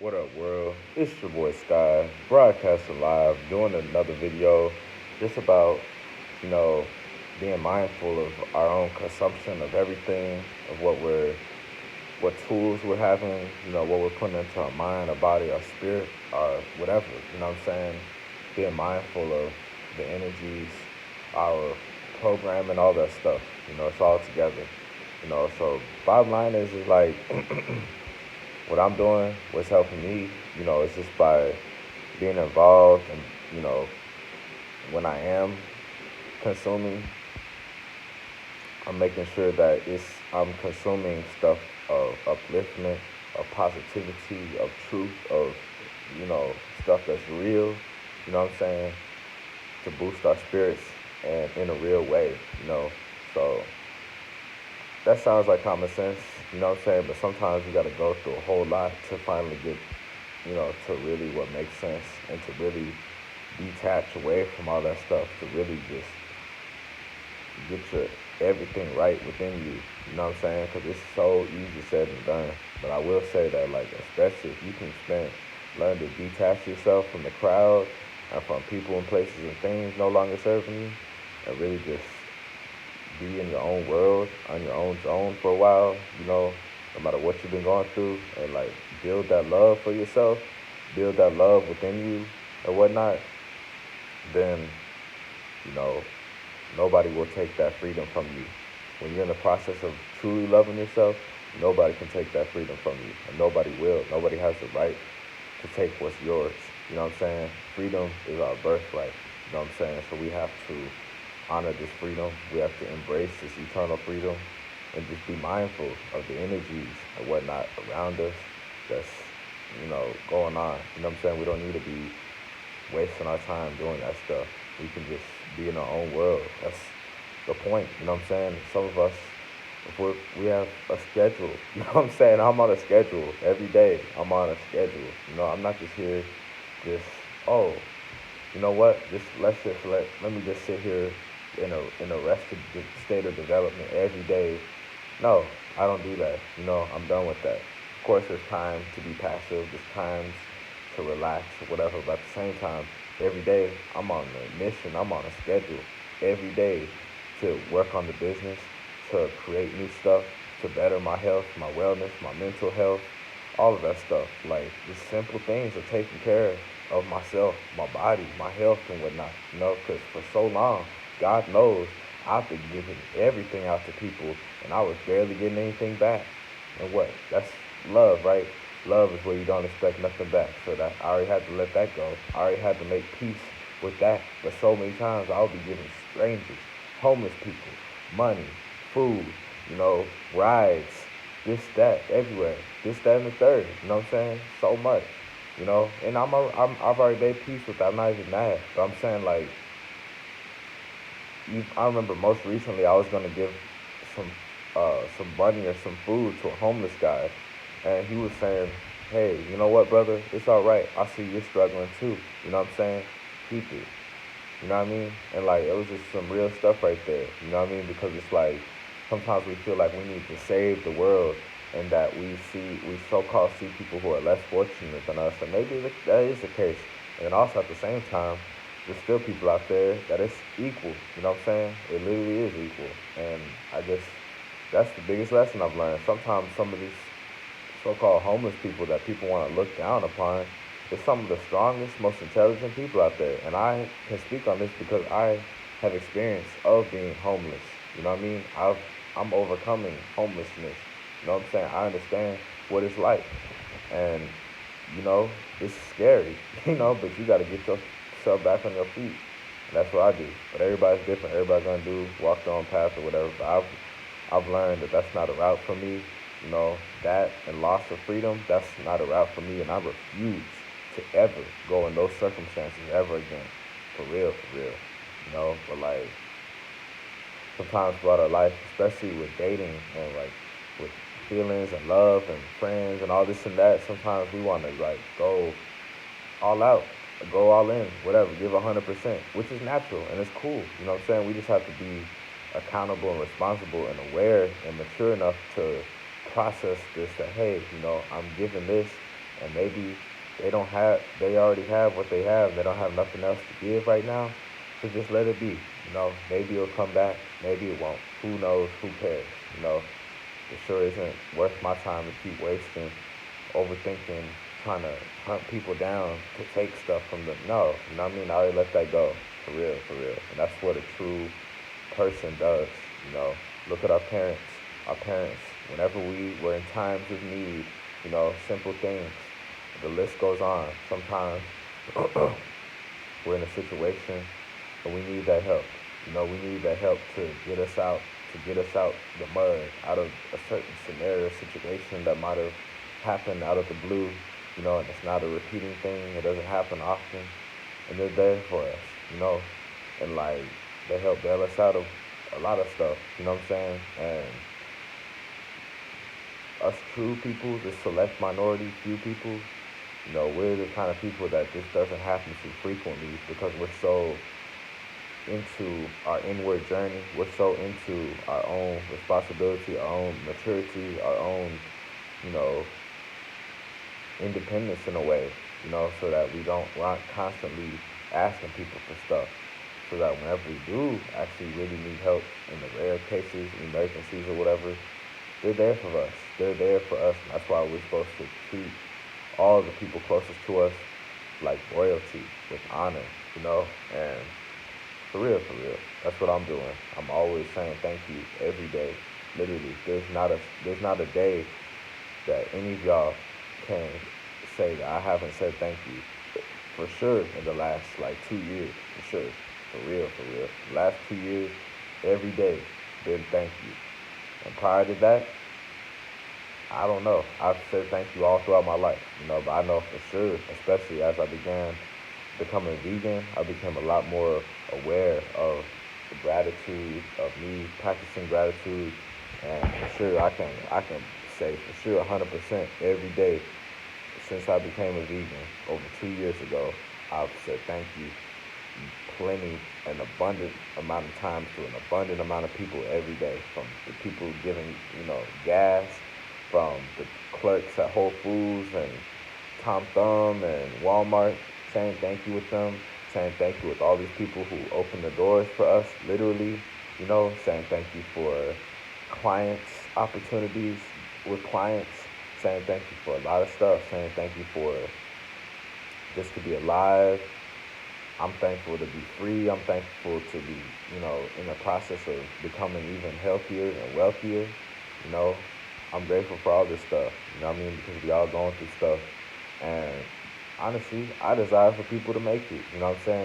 What up, world? It's your boy Sky, broadcasting live, doing another video just about, you know, being mindful of our own consumption of everything, of what tools we're having, what we're putting into our mind, our body, our spirit, our whatever, you know what I'm saying? Being mindful of the energies, our programming, all that stuff, it's all together, So bottom line is like, what I'm doing, what's helping me, is just by being involved and, you know, when I am consuming, I'm making sure that I'm consuming stuff of upliftment, of positivity, of truth, of, you know, stuff that's real, you know what I'm saying, to boost our spirits and in a real way, So that sounds like common sense, you know what I'm saying? But sometimes you got to go through a whole lot to finally get, to really what makes sense and to really detach away from all that stuff, to really just get your everything right within you. You know what I'm saying? Because it's so easy said and done. But I will say that, like, especially if you can learn to detach yourself from the crowd and from people and places and things no longer serving you, and really just be in your own world, on your own zone for a while, no matter what you've been going through, and like build that love for yourself, build that love within you and whatnot, then, you know, nobody will take that freedom from you. When you're in the process of truly loving yourself, nobody can take that freedom from you. And nobody will. Nobody has the right to take what's yours. You know what I'm saying? Freedom is our birthright. You know what I'm saying? So we have to honor this freedom. We have to embrace this eternal freedom and just be mindful of the energies and whatnot around us that's, going on. You know what I'm saying? We don't need to be wasting our time doing that stuff. We can just be in our own world. That's the point. You know what I'm saying? Some of us, if we have a schedule. You know what I'm saying? I'm on a schedule every day. I'm on a schedule. I'm not just here, just oh, you know what? Let me just sit here in a rested state of development every day. No, I don't do that. I'm done with that. Of course, there's time to be passive. There's times to relax or whatever. But at the same time, every day I'm on a mission. I'm on a schedule every day to work on the business, to create new stuff, to better my health, my wellness, my mental health, all of that stuff. Like just simple things of taking care of myself, my body, my health and whatnot. Because for so long, God knows I've been giving everything out to people and I was barely getting anything back. And what? That's love, right? Love is where you don't expect nothing back. So that I already had to let that go. I already had to make peace with that. But so many times I'll be giving strangers, homeless people, money, food, rides, this, that, everywhere. This, that, and the third. You know what I'm saying? So much. And I've already made peace with that. I'm not even mad. But I'm saying, like, I remember most recently I was gonna give some some money or some food to a homeless guy, and he was saying, "Hey, you know what, brother? It's all right. I see you're struggling too. You know what I'm saying? Keep it. You know what I mean?" And like it was just some real stuff right there. You know what I mean? Because it's like sometimes we feel like we need to save the world, and that we so-called see people who are less fortunate than us, and maybe that is the case. And then also at the same time, there's still people out there that it's equal. You know what I'm saying? It literally is equal. And I guess that's the biggest lesson I've learned. Sometimes some of these so-called homeless people that people want to look down upon is some of the strongest, most intelligent people out there. And I can speak on this because I have experience of being homeless. You know what I mean? I'm overcoming homelessness. You know what I'm saying? I understand what it's like. And, you know, it's scary, but you got to get yourself back on your feet. And that's what I do. But everybody's different. Everybody's going to walk their own path or whatever. But I've learned that that's not a route for me. That and loss of freedom, that's not a route for me. And I refuse to ever go in those circumstances ever again. For real, for real. But like, sometimes throughout our life, especially with dating and like with feelings and love and friends and all this and that, sometimes we want to like go all out, go all in, whatever, give 100%, which is natural and it's cool. You know what I'm saying? We just have to be accountable and responsible and aware and mature enough to process this, that hey, I'm giving this and maybe they already have what they have. They don't have nothing else to give right now. So just let it be. Maybe it'll come back. Maybe it won't. Who knows? Who cares? It sure isn't worth my time to keep wasting, overthinking, trying to hunt people down to take stuff from them. No, you know what I mean? I already let that go. For real, for real. And that's what a true person does. Look at our parents. Our parents, whenever we were in times of need, simple things. The list goes on. Sometimes we're in a situation and we need that help. We need that help to get us out, the mud, out of a certain scenario, situation that might have happened out of the blue, and it's not a repeating thing. It doesn't happen often. And they're there for us, and like they help bail us out of a lot of stuff, you know what I'm saying? And us true people, this select minority, few people, we're the kind of people that this doesn't happen to frequently because we're so into our inward journey. We're so into our own responsibility, our own maturity, our own, independence in a way, so that we're not constantly asking people for stuff. So that whenever we do actually really need help in the rare cases, emergencies or whatever, they're there for us. They're there for us. And that's why we're supposed to treat all the people closest to us like royalty, with honor, and for real, that's what I'm doing. I'm always saying thank you every day. Literally, there's not a day that any of y'all can say that I haven't said thank you. For sure, in the last 2 years, for sure, for real. The last 2 years, every day, been thank you. And prior to that, I don't know. I've said thank you all throughout my life, but I know for sure, especially as I began becoming vegan, I became a lot more aware of the gratitude, of me practicing gratitude, and for sure I can say for sure 100% every day since I became a vegan over 2 years ago, I've said thank you plenty, an abundant amount of times to an abundant amount of people every day, from the people giving, gas, from the clerks at Whole Foods and Tom Thumb and Walmart, saying thank you with them, saying thank you with all these people who open the doors for us, literally, saying thank you for clients, opportunities with clients, saying thank you for a lot of stuff, saying thank you for just to be alive. I'm thankful to be free. I'm thankful to be, in the process of becoming even healthier and wealthier. I'm grateful for all this stuff, because we all going through stuff. And honestly, I desire for people to make it,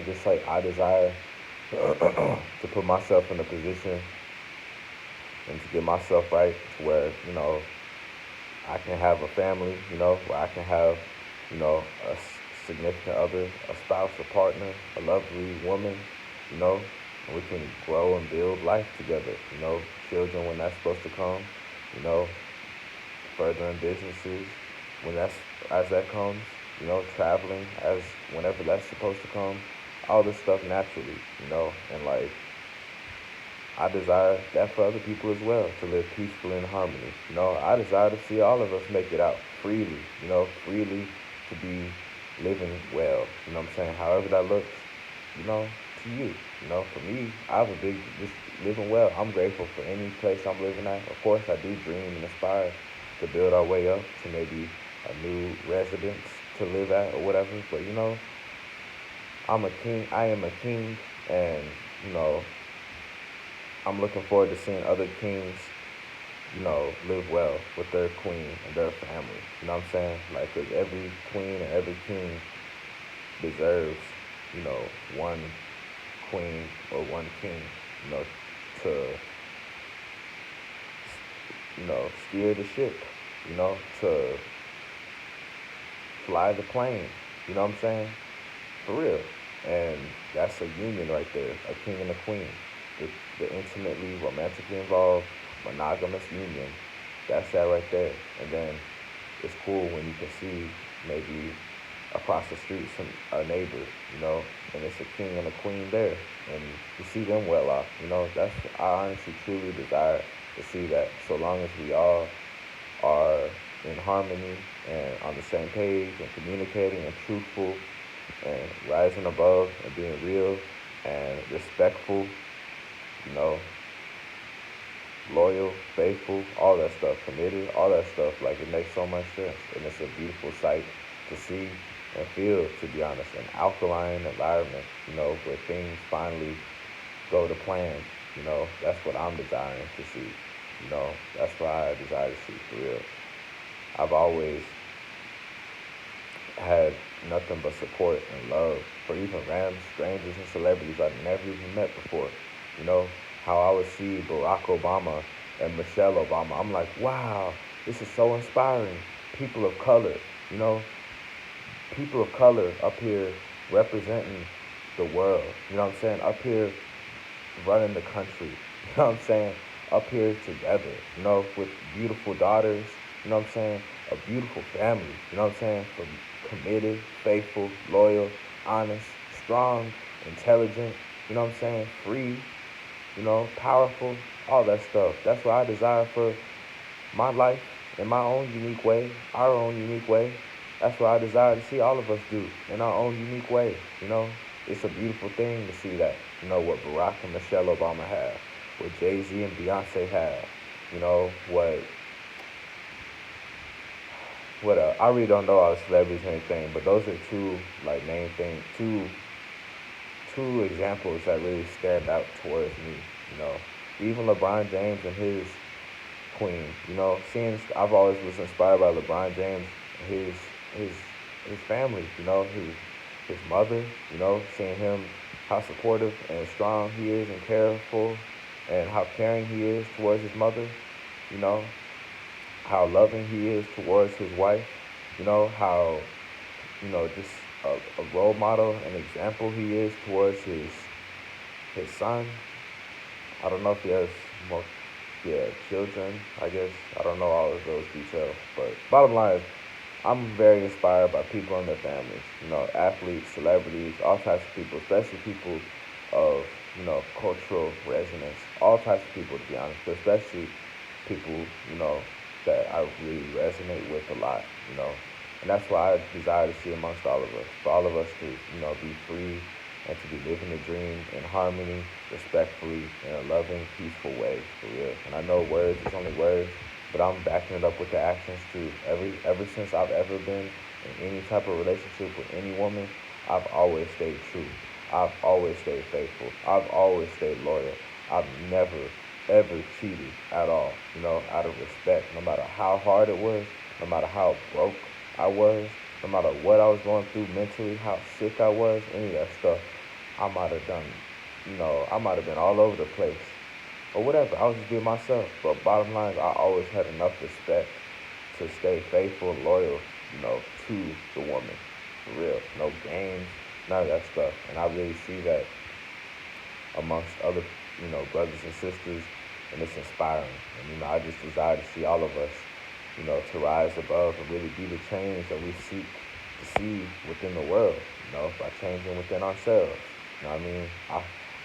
just like I desire to put myself in a position and to get myself right to where, I can have a family, where I can have, a significant other, a spouse, a partner, a lovely woman, and we can grow and build life together, children when that's supposed to come, furthering businesses when as that comes, traveling as whenever that's supposed to come, all this stuff naturally, and I desire that for other people as well, to live peacefully in harmony. I desire to see all of us make it out freely, freely to be living well, however that looks, to you. For me, I have a big, just living well. I'm grateful for any place I'm living at. Of course, I do dream and aspire to build our way up to maybe a new residence to live at or whatever. But, I'm a king. I am a king, and, I'm looking forward to seeing other kings, live well with their queen and their family. You know what I'm saying? 'Cause every queen and every king deserves, one queen or one king, to, steer the ship, to fly the plane. You know what I'm saying? For real. And that's a union right there, a king and a queen. The intimately, romantically involved, monogamous union. That's that right there. And then it's cool when you can see maybe across the street a neighbor, and it's a king and a queen there, and you see them well off. That's, I honestly truly desire to see that. So long as we all are in harmony, and on the same page and communicating and truthful and rising above and being real and respectful, you know, loyal, faithful, all that stuff, committed, all that stuff. Like, it makes so much sense. And it's a beautiful sight to see and feel, to be honest. An alkaline environment, where things finally go to plan. That's what I'm desiring to see. That's what I desire to see, for real. I've always had nothing but support and love for even random strangers and celebrities I've never even met before. You know, how I would see Barack Obama and Michelle Obama. I'm like, wow, this is so inspiring. People of color, you know, people of color up here representing the world. You know what I'm saying? Up here running the country. You know what I'm saying? Up here together, with beautiful daughters, you know what I'm saying? A beautiful family, you know what I'm saying? From committed, faithful, loyal, honest, strong, intelligent, you know what I'm saying? Free, powerful, all that stuff. That's what I desire for my life in my own unique way, our own unique way. That's what I desire to see all of us do in our own unique way. It's a beautiful thing to see that. What Barack and Michelle Obama have, what Jay-Z and Beyonce have. What I really don't know all the celebrities or anything, but those are two like main things, two examples that really stand out towards me. You know, Even LeBron James and his queen. I've always was inspired by LeBron James, his his his family. His mother. Seeing him, how supportive and strong he is and careful, and how caring he is towards his mother. You know how loving he is towards his wife. How just a role model, an example he is towards his son. I don't know if he has more, yeah, children, I guess. I don't know all of those details. But bottom line is, I'm very inspired by people and their families. Athletes, celebrities, all types of people, especially people of, cultural resonance. All types of people, to be honest, but especially people, that I really resonate with a lot, And that's why I desire to see amongst all of us. For all of us to, be free and to be living the dream in harmony, respectfully, in a loving, peaceful way, for real. And I know words is only words, but I'm backing it up with the actions too. Ever since I've ever been in any type of relationship with any woman, I've always stayed true. I've always stayed faithful. I've always stayed loyal. I've never, ever cheated at all, out of respect. No matter how hard it was, no matter how broke I was, no matter what I was going through mentally, how sick I was, any of that stuff, I might have done, I might have been all over the place or whatever. I was just being myself. But bottom line is, I always had enough respect to stay faithful and loyal, to the woman. For real. No games, none of that stuff. And I really see that amongst other, brothers and sisters, and it's inspiring. And, I just desire to see all of us, to rise above and really be the change that we seek to see within the world, by changing within ourselves.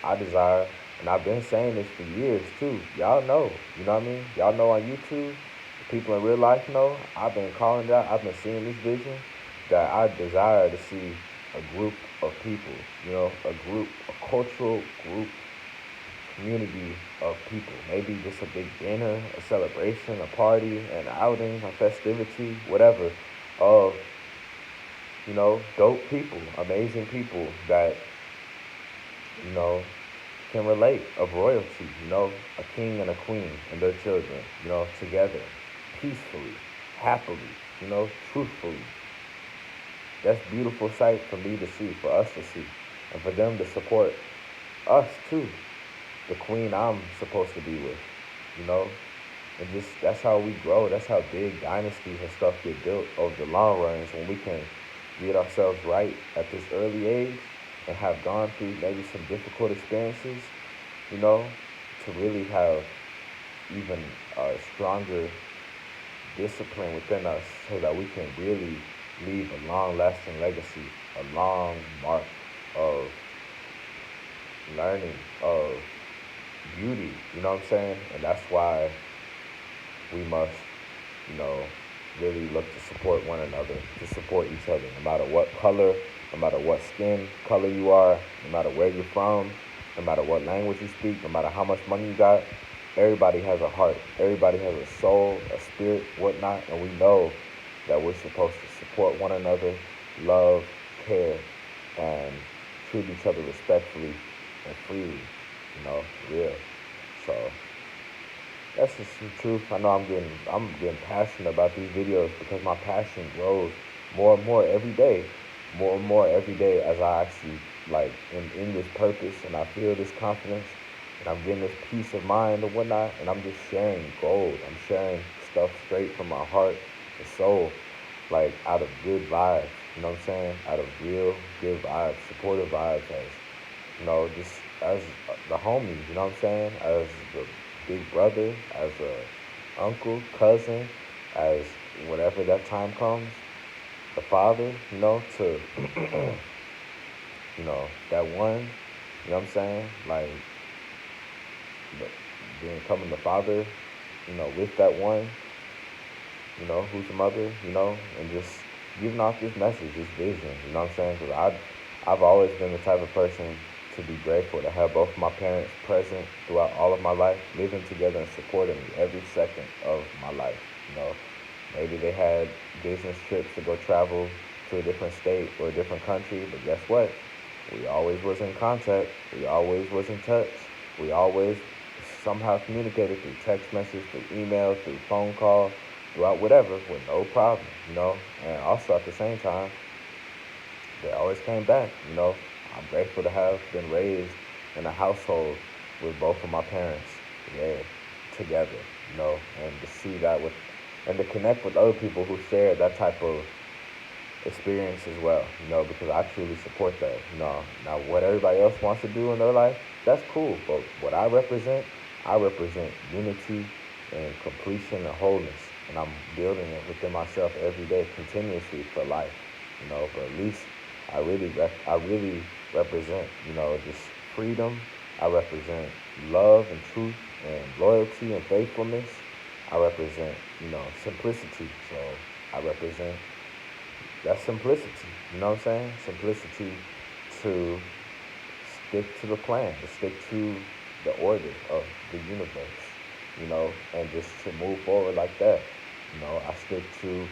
I desire, and I've been saying this for years too. Y'all know, Y'all know on YouTube, people in real life know, I've been calling it out, I've been seeing this vision that I desire to see a group of people, a cultural group, community of people. Maybe just a big dinner, a celebration, a party, an outing, a festivity, whatever, of, dope people, amazing people that, can relate, of royalty, a king and a queen and their children, together, peacefully, happily, truthfully. That's a beautiful sight for me to see, for us to see, and for them to support us too, the queen I'm supposed to be with, and just that's how we grow. That's how big dynasties and stuff get built over the long run, is when we can get ourselves right at this early age and have gone through maybe some difficult experiences, to really have even a stronger discipline within us, so that we can really leave a long-lasting legacy, a long mark of learning, of beauty, you know what I'm saying? And that's why we must, really look to support one another, to support each other, no matter what color, no matter what skin color you are, no matter where you're from, no matter what language you speak, no matter how much money you got. Everybody has a heart. Everybody has a soul, a spirit, whatnot, and we know that we're supposed to support one another, love, care, and treat each other respectfully and freely, real. So that's just some truth. I know I'm getting passionate about these videos because my passion grows more and more every day. More and more every day as I actually like in this purpose and I feel this confidence and I'm getting this peace of mind and whatnot and I'm just sharing gold. I'm sharing stuff straight from my heart and soul, like out of good vibes, you know what I'm saying? Out of real good vibes, supportive vibes as just as the homies, you know what I'm saying? As the big brother, as a uncle, cousin, as whatever that time comes, the father, to that one, you know what I'm saying? Like becoming the father, with that one, who's the mother, and just giving off this message, this vision, you know what I'm saying? Because I've always been the type of person to be grateful to have both my parents present throughout all of my life, living together and supporting me every second of my life, Maybe they had business trips to go travel to a different state or a different country, but guess what? We always was in contact. We always was in touch. We always somehow communicated through text message, through email, through phone call, throughout whatever, with no problem, And also at the same time, they always came back, I'm grateful to have been raised in a household with both of my parents there together, and to see that and to connect with other people who share that type of experience as well, because I truly support that. Now what everybody else wants to do in their life, that's cool. But what I represent unity and completion and wholeness. And I'm building it within myself every day, continuously for life. But at least I really represent, just freedom. I represent love and truth and loyalty and faithfulness. I represent, simplicity. So I represent that's simplicity, you know what I'm saying? Simplicity to stick to the plan, to stick to the order of the universe, and just to move forward like that. I stick to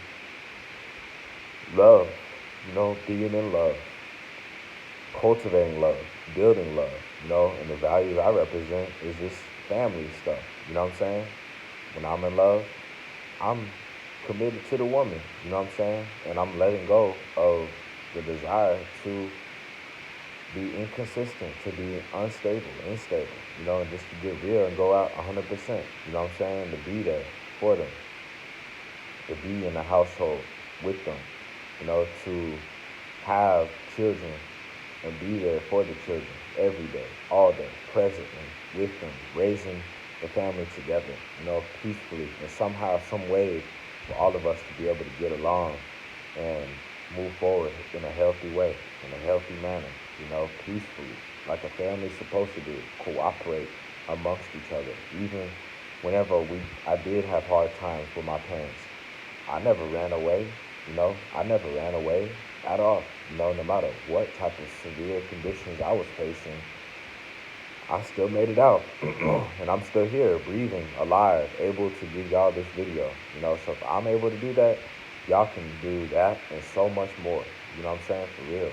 love, being in love, cultivating love, building love, and the values I represent is just family stuff, you know what I'm saying? When I'm in love, I'm committed to the woman, you know what I'm saying? And I'm letting go of the desire to be inconsistent, to be unstable, unstable, and just to get real and go out 100%, you know what I'm saying? To be there for them, to be in the household with them, to have children and be there for the children every day, all day, presently with them, raising the family together, peacefully, and somehow, some way, for all of us to be able to get along and move forward in a healthy way, in a healthy manner, peacefully, like a family's supposed to do, cooperate amongst each other. Even whenever I did have hard times with my parents, I never ran away, I never ran away at all, no matter what type of severe conditions I was facing, I still made it out, and I'm still here, breathing, alive, able to give y'all this video, so if I'm able to do that, y'all can do that and so much more, you know what I'm saying, for real.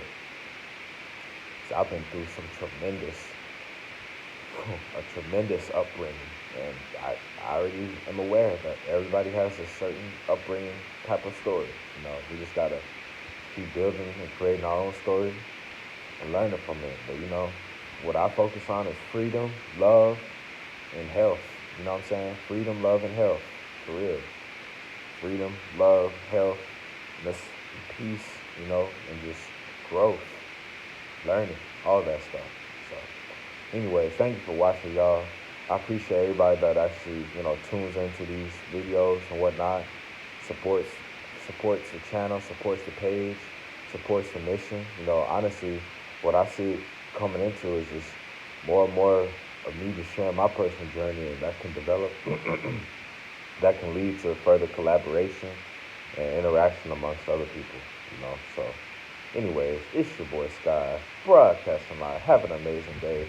So I've been through a tremendous upbringing, and I already am aware that everybody has a certain upbringing type of story, we just gotta keep building and creating our own story and learning from it, but what I focus on is freedom, love, and health. You know what I'm saying? Freedom, love, and health. For real. Freedom, love, health, peace, and just growth, learning, all that stuff. So, anyway, thank you for watching, y'all. I appreciate everybody that actually, tunes into these videos and whatnot, supports the channel, supports the page, supports the mission. Honestly, what I see coming into is just more and more of me just sharing my personal journey, and that can develop, that can lead to further collaboration and interaction amongst other people, you know. So, anyways, it's your boy Sky, broadcasting live. Have an amazing day.